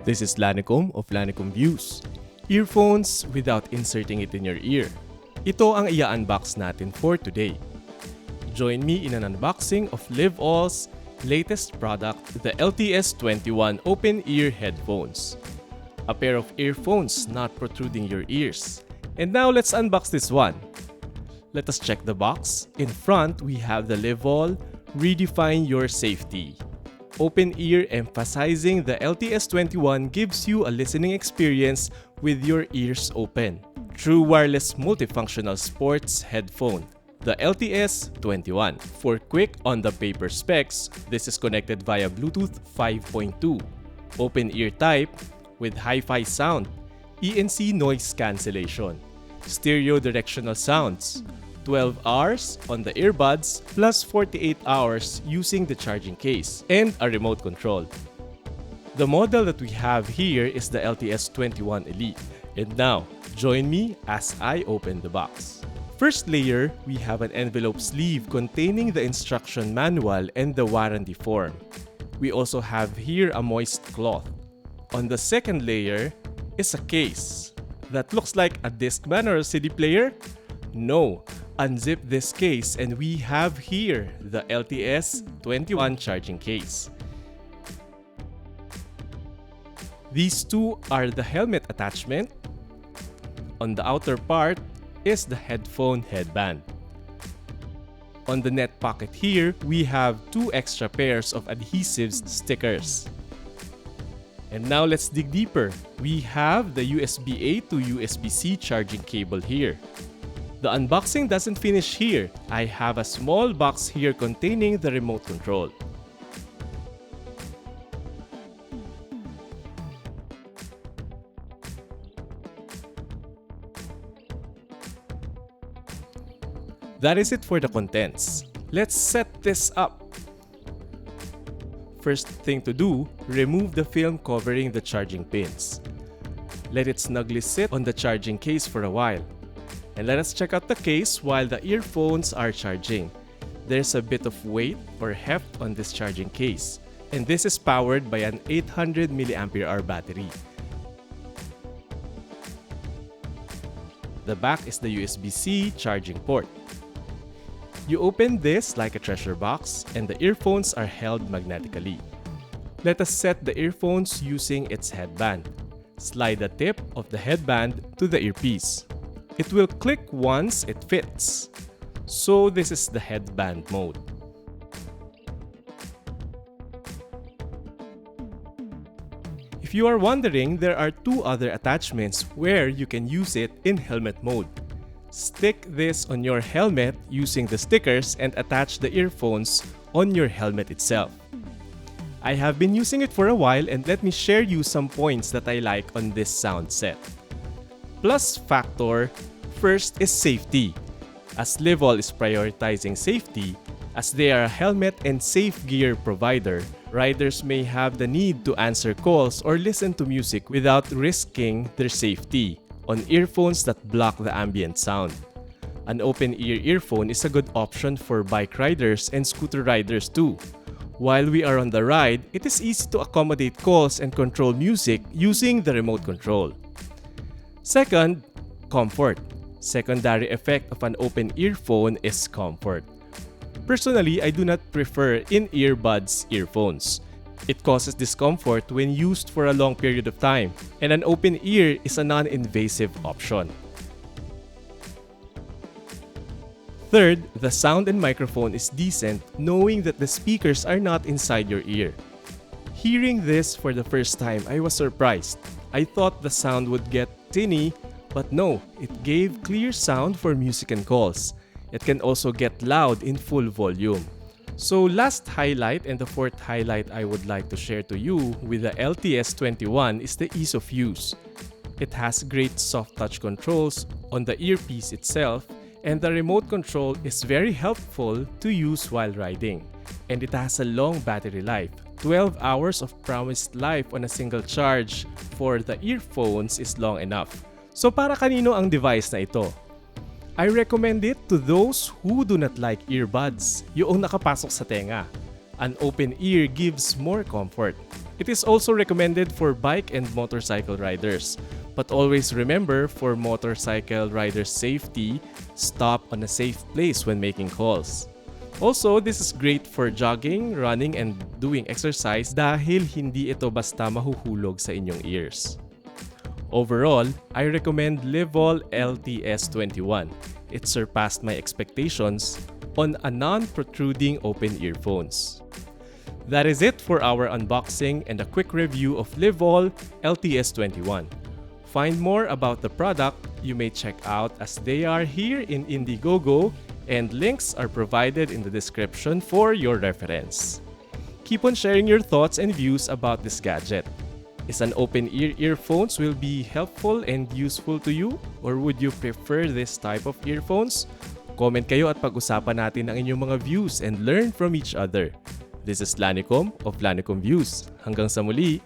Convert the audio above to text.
This is Lanicom of Lanicom Views. Earphones without inserting it in your ear. Ito ang i-unbox natin for today. Join me in an unboxing of Livall's latest product, the LTS21 open-ear headphones. A pair of earphones not protruding your ears. And now let's unbox this one. Let us check the box. In front, we have the Livall Redefine Your Safety. Open ear emphasizing the LTS21 gives you a listening experience with your ears open. True wireless multifunctional sports headphone, the LTS21. For quick on-the-paper specs, this is connected via Bluetooth 5.2. Open ear type with hi-fi sound, ENC noise cancellation, stereo directional sounds, 12 hours on the earbuds plus 48 hours using the charging case, and a remote control. The model that we have here is the LTS21 Elite. And now, join me as I open the box. First layer, we have an envelope sleeve containing the instruction manual and the warranty form. We also have here a moist cloth. On the second layer is a case that looks like a Discman or a CD player. No, unzip this case and we have here the LTS21 charging case. These two are the helmet attachment. On the outer part is the headphone headband. On the net pocket here, we have two extra pairs of adhesive stickers. And now let's dig deeper. We have the USB-A to USB-C charging cable here. The unboxing doesn't finish here. I have a small box here containing the remote control. That is it for the contents. Let's set this up. First thing to do, remove the film covering the charging pins. Let it snugly sit on the charging case for a while. And let us check out the case while the earphones are charging. There's a bit of weight or heft on this charging case. And this is powered by an 800 mAh battery. The back is the USB-C charging port. You open this like a treasure box and the earphones are held magnetically. Let us set the earphones using its headband. Slide the tip of the headband to the earpiece. It will click once it fits. So this is the headband mode. If you are wondering, there are two other attachments where you can use it in helmet mode. Stick this on your helmet using the stickers and attach the earphones on your helmet itself. I have been using it for a while and let me share you some points that I like on this sound set. Plus factor, first is safety. As Livall is prioritizing safety, as they are a helmet and safe gear provider, riders may have the need to answer calls or listen to music without risking their safety on earphones that block the ambient sound. An open-ear earphone is a good option for bike riders and scooter riders too. While we are on the ride, it is easy to accommodate calls and control music using the remote control. Second, comfort. Secondary effect of an open earphone is comfort. Personally, I do not prefer in-earbuds earphones. It causes discomfort when used for a long period of time, and an open ear is a non-invasive option. Third, the sound and microphone is decent knowing that the speakers are not inside your ear. Hearing this for the first time, I was surprised. I thought the sound would get tinny, but no, it gave clear sound for music and calls. It can also get loud in full volume. So last highlight and the fourth highlight I would like to share to you with the LTS21 is the ease of use. It has great soft touch controls on the earpiece itself, and the remote control is very helpful to use while riding. And it has a long battery life. 12 hours of promised life on a single charge for the earphones is long enough. So para kanino ang device na ito? I recommend it to those who do not like earbuds, yung nakapasok sa tenga. An open ear gives more comfort. It is also recommended for bike and motorcycle riders. But always remember, for motorcycle riders' safety, stop on a safe place when making calls. Also, this is great for jogging, running, and doing exercise dahil hindi ito basta mahuhulog sa inyong ears. Overall, I recommend Livall LTS21. It surpassed my expectations on a non-protruding open earphones. That is it for our unboxing and a quick review of Livall LTS21. Find more about the product you may check out as they are here in Indiegogo, and links are provided in the description for your reference. Keep on sharing your thoughts and views about this gadget. Is an open ear earphones will be helpful and useful to you, or would you prefer this type of earphones? Comment kayo at pag-usapan natin ang inyong mga views and learn from each other. This is Lanicom of Lanicom Views. Hanggang sa muli!